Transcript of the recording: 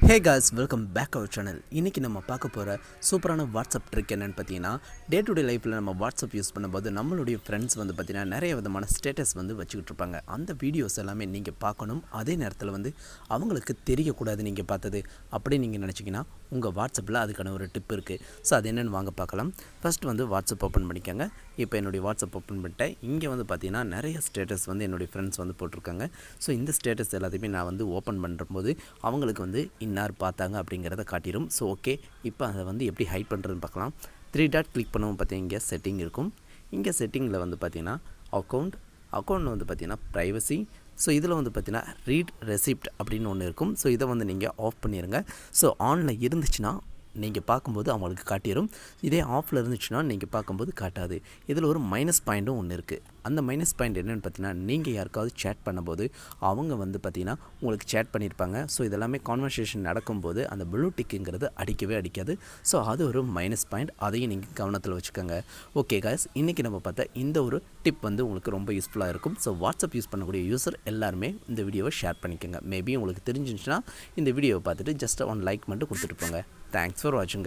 Hey guys, welcome back our channel. இன்றைக்கி நம்ம பார்க்க போகிற சூப்பரான வாட்ஸ்அப் ட்ரிக் என்னென்னு பார்த்தீங்கன்னா, டே டு டே லைஃப்பில் நம்ம வாட்ஸ்அப் யூஸ் பண்ணும்போது நம்மளுடைய ஃப்ரெண்ட்ஸ் வந்து பார்த்திங்கன்னா நிறைய விதமான ஸ்டேட்டஸ் வந்து வச்சுக்கிட்டு இருப்பாங்க. அந்த வீடியோஸ் எல்லாமே நீங்கள் பார்க்கணும். அதே நேரத்தில் வந்து அவங்களுக்கு தெரியக்கூடாது நீங்கள் பார்த்தது அப்படி நீங்கள் நினச்சிங்கன்னா உங்கள் வாட்ஸ்அப்பில் அதுக்கான ஒரு டிப் இருக்குது. ஸோ அது என்னென்னு வாங்க பார்க்கலாம். ஃபஸ்ட் வந்து வாட்ஸ்அப் ஓப்பன் பண்ணிக்கோங்க. இப்போ என்னுடைய வாட்ஸ்அப் ஓப்பன் பண்ணிட்டேன். இங்கே வந்து பார்த்திங்கன்னா நிறைய ஸ்டேட்டஸ் வந்து என்னுடைய ஃப்ரெண்ட்ஸ் வந்து போட்டிருக்காங்க. ஸோ இந்த ஸ்டேட்டஸ் எல்லாத்தையுமே நான் வந்து ஓப்பன் பண்ணும்போது அவங்களுக்கு வந்து இன்னார் பார்த்தாங்க அப்படிங்கிறத காட்டிடும். ஸோ ஓகே, இப்போ அதை வந்து எப்படி ஹைட் பண்ணுறதுன்னு பார்க்கலாம். 3 டாட் கிளிக் பண்ணுவோம். பார்த்தீங்கன்னா இங்கே செட்டிங் இருக்கும். இங்கே செட்டிங்கில் வந்து பார்த்திங்கன்னா அக்கௌண்ட் வந்து பார்த்திங்கன்னா ப்ரைவசி. ஸோ இதில் வந்து பார்த்திங்கன்னா ரீட் ரெசிப்ட் அப்படின்னு ஒன்று இருக்கும். ஸோ இதை வந்து நீங்கள் ஆஃப் பண்ணிடுங்க. ஸோ ஆனில் இருந்துச்சுன்னா நீங்கள் பார்க்கும்போது அவங்களுக்கு காட்டிடும். இதே ஆஃபில் இருந்துச்சுன்னா நீங்கள் பார்க்கும்போது காட்டாது. இதில் ஒரு மைனஸ் பாயிண்ட்டும் ஒன்று இருக்குது. அந்த மைனஸ் பாயிண்ட் என்னென்னு பார்த்தீங்கன்னா, நீங்கள் யாருக்காவது சேட் பண்ணும்போது அவங்க வந்து பார்த்திங்கன்னா உங்களுக்கு சேட் பண்ணியிருப்பாங்க. ஸோ இதெல்லாமே கான்வர்சேஷன் நடக்கும்போது அந்த ப்ளூ டிக்குங்கிறது அடிக்கவே அடிக்காது. ஸோ அது ஒரு மைனஸ் பாயிண்ட். அதையும் நீங்கள் கவனத்தில் வச்சுக்கோங்க. ஓகே காய்ஸ், இன்றைக்கி நம்ம பார்த்த இந்த ஒரு டிப் வந்து உங்களுக்கு ரொம்ப யூஸ்ஃபுல்லாக இருக்கும். ஸோ வாட்ஸ்அப் யூஸ் பண்ணக்கூடிய யூசர் எல்லாருமே இந்த வீடியோவை ஷேர் பண்ணிக்கோங்க. மேபி உங்களுக்கு தெரிஞ்சிருந்துச்சுன்னா இந்த வீடியோவை பார்த்துட்டு ஜஸ்ட் 1 லைக் மட்டும் கொடுத்துட்டு போங்க. Thanks for watching.